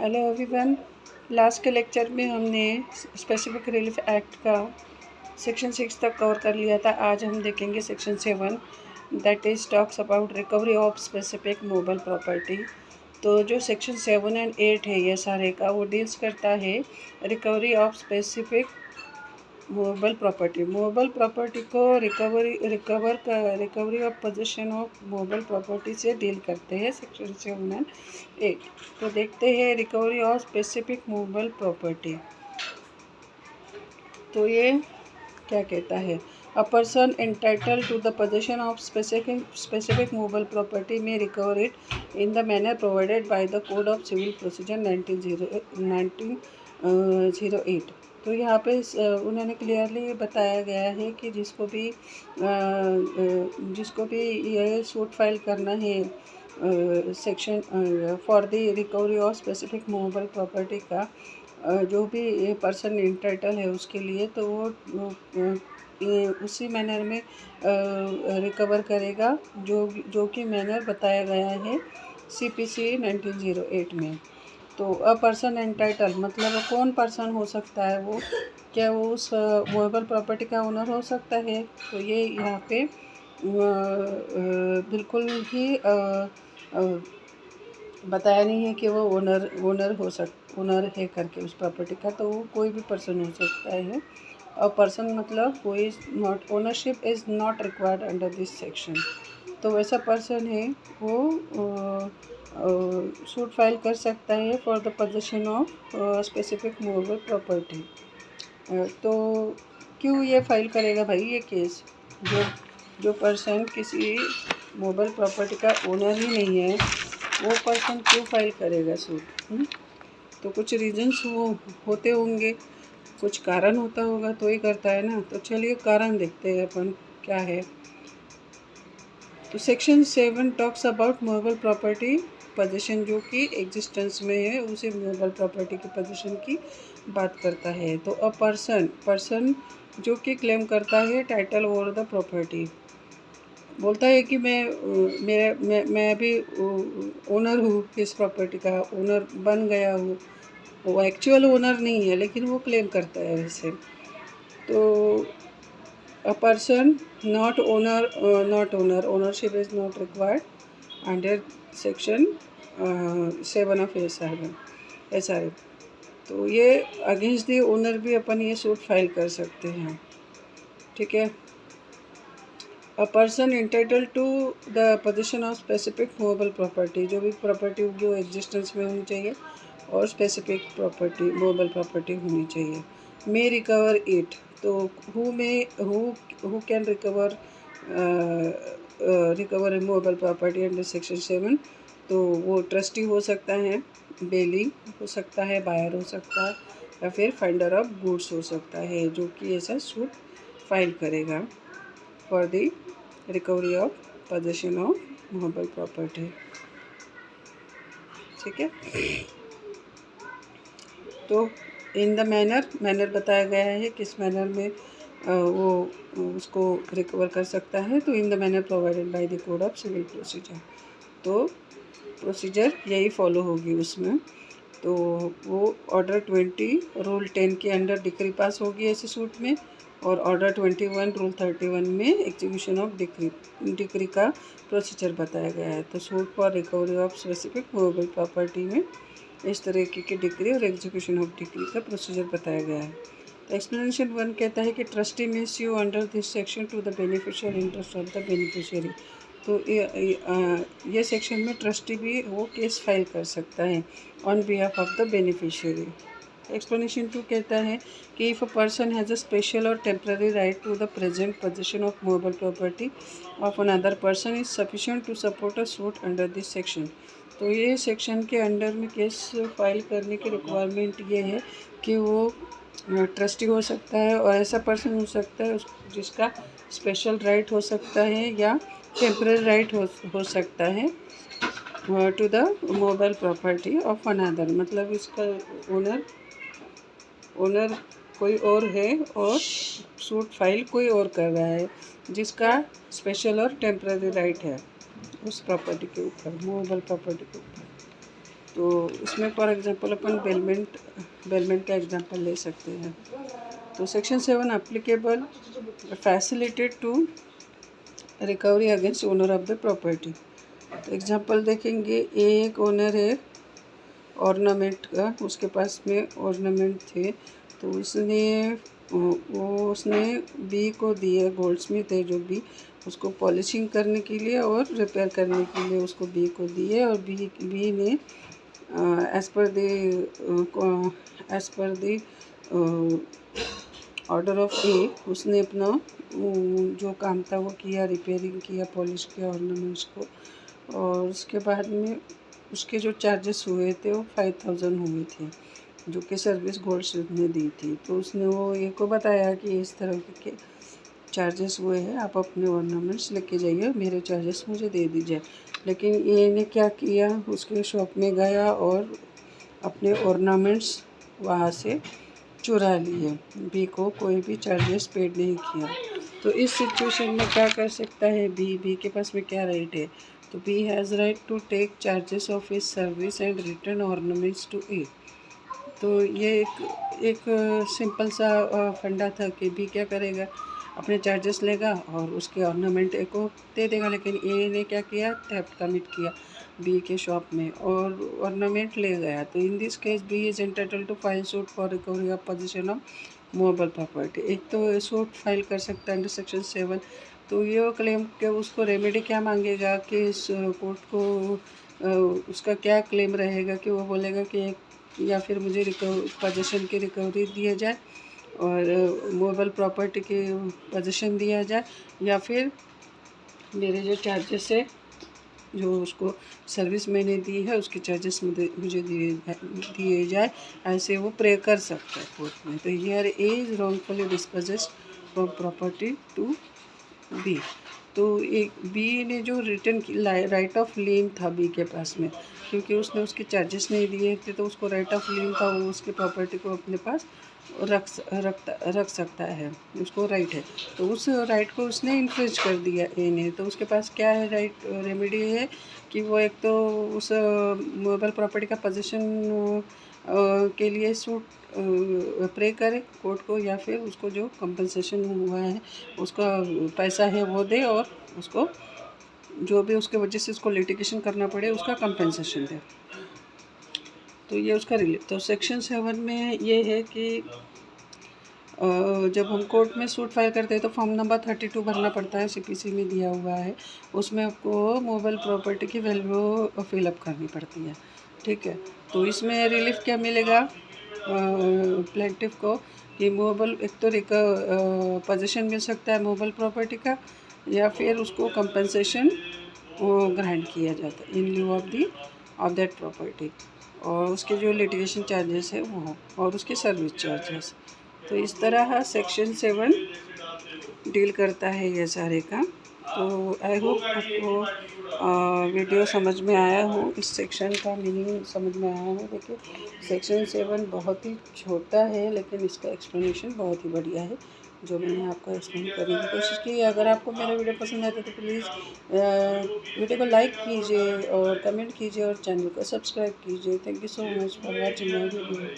Hello everyone. Last के lecture में हमने स्पेसिफिक रिलीफ एक्ट का सेक्शन 6 तक कवर कर लिया था। आज हम देखेंगे section 7, that is talks about recovery of specific mobile property. तो जो सेक्शन 7 एंड 8 है ये सारे का, वो डील्स करता है recovery of specific movable property को recovery of possession of movable property से डील करते हैं सेक्शन 7 एंड 8। तो देखते हैं recovery of specific movable property. तो ये क्या कहता है, a person entitle to the possession of specific movable property may recover it in the manner provided by the code of civil procedure 1908। तो यहाँ पे उन्होंने क्लियरली बताया गया है कि जिसको भी ये सूट फाइल करना है section for the recovery of specific movable property का, जो भी पर्सन इंटाइटल है उसके लिए, तो वो उसी मैनर में रिकवर करेगा जो कि मैनर बताया गया है CPC 1908 में। तो अ पर्सन एंटाइटल मतलब कौन पर्सन हो सकता है, वो क्या वो उस मूवेबल प्रॉपर्टी का ओनर हो सकता है। तो ये यहाँ पे बिल्कुल ही बताया नहीं है कि वो ओनर है करके उस प्रॉपर्टी का, तो वो कोई भी पर्सन हो सकता है। अ पर्सन मतलब who is not, ownership is not required under this section. तो वैसा पर्सन है वो सूट फाइल कर सकता है for the possession of specific movable property. तो क्यों ये फाइल करेगा भाई ये केस, जो पर्सन किसी मूवेबल प्रॉपर्टी का ओनर ही नहीं है, वो पर्सन क्यों फाइल करेगा सूट? तो कुछ रीजंस वो होते होंगे, कुछ कारण होता होगा तो ही करता है ना। तो चलिए कारण देखते हैं अपन क्या है। तो section 7 talks about movable property position, जो कि एग्जिस्टेंस में है, उसे मूवेबल प्रॉपर्टी की पोजीशन की बात करता है। तो अ पर्सन जो कि क्लेम करता है टाइटल ओवर द प्रॉपर्टी, बोलता है कि मैं अभी ओनर हूँ, इस प्रॉपर्टी का ओनर बन गया हूँ। वो एक्चुअल ओनर नहीं है लेकिन वो क्लेम करता है वैसे। तो a person not owner, ownership is not required under section 7 of SRM। तो ये अगेंस्ट दी ओनर भी अपन ये सूट फाइल कर सकते हैं, ठीक है। A person entitled to the possession of specific movable property, जो भी प्रॉपर्टी होगी वो एग्जिस्टेंस में होनी चाहिए और स्पेसिफिक प्रॉपर्टी मूवेबल प्रॉपर्टी होनी चाहिए। मे रिकवर इट, तो who can recover movable property under section 7। तो वो ट्रस्टी हो सकता है, बेली हो सकता है, बायर हो सकता है, या फिर फाइंडर ऑफ गुड्स हो सकता है, जो कि ऐसा सूट फाइल करेगा for the recovery of possession of movable property, ठीक है। तो इन द मैनर बताया गया है किस मैनर में वो उसको रिकवर कर सकता है। तो in the manner provided by the code of civil procedure, तो प्रोसीजर यही फॉलो होगी उसमें। तो वो ऑर्डर 20 रूल 10 के अंडर डिक्री पास होगी ऐसे सूट में, और ऑर्डर 21 रूल 31 में एग्जीक्यूशन ऑफ डिक्री का प्रोसीजर बताया गया है। तो suit for recovery of specific movable property में इस तरीके की डिक्री और एग्जीक्यूशन ऑफ डिक्री का प्रोसीजर बताया गया है। तो एक्सप्लेनेशन 1 कहता है कि trustee may sue under this section to the beneficial interest of the beneficiary. तो ये सेक्शन में ट्रस्टी भी वो केस फाइल कर सकता है on behalf of the beneficiary. Explanation 2 कहता है कि if a person has a special or temporary right to the present possession of movable property of another person is sufficient to support a suit under this section. तो ये section के under में case file करने की requirement ये है कि वो ट्रस्टी हो सकता है, और ऐसा पर्सन हो सकता है जिसका स्पेशल राइट हो सकता है या टेम्पररी राइट हो सकता है to the movable property of another, मतलब इसका ओनर कोई और है और सूट फाइल कोई और कर रहा है जिसका स्पेशल और टेम्पररी राइट है उस प्रॉपर्टी के ऊपर, मूवेबल प्रॉपर्टी के ऊपर। तो इसमें फॉर एग्जांपल अपन बेलमेंट का एग्जांपल ले सकते हैं। तो section 7 applicable facilitated to recovery against owner of the property. तो एग्जांपल देखेंगे, एक ओनर है ऑर्नामेंट का, उसके पास में ऑर्नामेंट थे, तो उसने बी को दिया, गोल्डस्मिथ है जो बी, उसको पॉलिशिंग करने के लिए और रिपेयर करने के लिए उसको बी को दिए, और बी ने as per the order of ए उसने अपना जो काम था वो किया, रिपेयरिंग किया, पॉलिश किया ऑर्नामेंट्स को, और उसके बाद में उसके जो चार्जेस हुए थे वो 5000 हुए थे, जो कि सर्विस गोल्डस्मिथ ने दी थी। तो उसने वो ए को बताया कि इस तरह के चार्जेस हुए हैं, आप अपने ऑर्नामेंट्स लेके जाइए, मेरे चार्जेस मुझे दे दीजिए। लेकिन ए ने क्या किया, उसके शॉप में गया और अपने ऑर्नामेंट्स वहाँ से चुरा लिए, बी को कोई भी चार्जेस पेड नहीं किया। तो इस सिचुएशन में क्या कर सकता है बी के पास में क्या राइट है, तो B has right to take charges of his service and return ornaments to A. तो ये एक सिंपल सा फंडा था कि बी क्या करेगा, अपने चार्जेस लेगा और उसके ऑर्नामेंट ए को दे देगा। लेकिन ए ने क्या किया, थेफ्ट कमिट किया बी के शॉप में और ऑर्नामेंट ले गया। तो in this case B is entitled to file suit for recovery of possession of movable property. एक तो सूट फाइल कर सकता है अंडर सेक्शन 7। तो ये क्लेम के उसको रेमेडी क्या मांगेगा कि इस कोर्ट को उसका क्या क्लेम रहेगा, कि वो बोलेगा कि या फिर मुझे पोजीशन की रिकवरी दिया जाए और मूवेबल प्रॉपर्टी की पोजीशन दिया जाए, या फिर मेरे जो चार्जेस है, जो उसको सर्विस मैंने दी है उसके चार्जेस मुझे दिए जाए, ऐसे वो प्रे कर सकता है कोर्ट में। तो here A is wrongfully dispossessed from property to B. तो एक बी ने जो रिटर्न की राइट ऑफ लीन था बी के पास में, क्योंकि उसके चार्जेस नहीं दिए थे, तो उसको राइट ऑफ लीन था, वो उसकी प्रॉपर्टी को अपने पास रख सकता है, उसको राइट है। तो उस राइट को उसने इन्फ्रिंज कर दिया ए ने। तो उसके पास क्या है, राइट रेमेडी है कि वो एक तो उस मूवेबल प्रॉपर्टी का पोजीशन के लिए सूट प्रे करे कोर्ट को, या फिर उसको जो कंपनसेशन हुआ है उसका पैसा है वो दे, और उसको जो भी उसके वजह से उसको लिटिगेशन करना पड़े उसका कंपनसेशन दे। तो ये उसका रिलीफ। तो सेक्शन 7 में ये है कि जब हम कोर्ट में सूट फाइल करते हैं तो फॉर्म नंबर 32 भरना पड़ता है, सीपीसी में दिया हुआ है, उसमें आपको मूवेबल प्रॉपर्टी की वैल्यू फिलअप करनी पड़ती है, ठीक है। तो इसमें रिलीफ क्या मिलेगा प्लेंटिफ को, कि मूवेबल एक तो पोजीशन मिल सकता है मूवेबल प्रॉपर्टी का, या फिर उसको कंपनसेशन ग्रांट किया जाता है इन लिeu ऑफ दैट प्रॉपर्टी, और उसके जो लिटिगेशन चार्जेस है वो, और उसके सर्विस चार्जेस। तो इस तरह सेक्शन 7 डील करता है ये सारे का। तो आई होप आपको वीडियो समझ में आया हो, इस सेक्शन का मीनिंग समझ में आया हो। देखिए सेक्शन 7 बहुत ही छोटा है, लेकिन इसका एक्सप्लेनेशन बहुत ही बढ़िया है, जो मैंने आपको एक्सप्लेन करने की कोशिश की। अगर आपको मेरा वीडियो पसंद आता है तो प्लीज़ वीडियो को लाइक कीजिए और कमेंट कीजिए और चैनल को सब्सक्राइब कीजिए। Thank you so much for watching my video.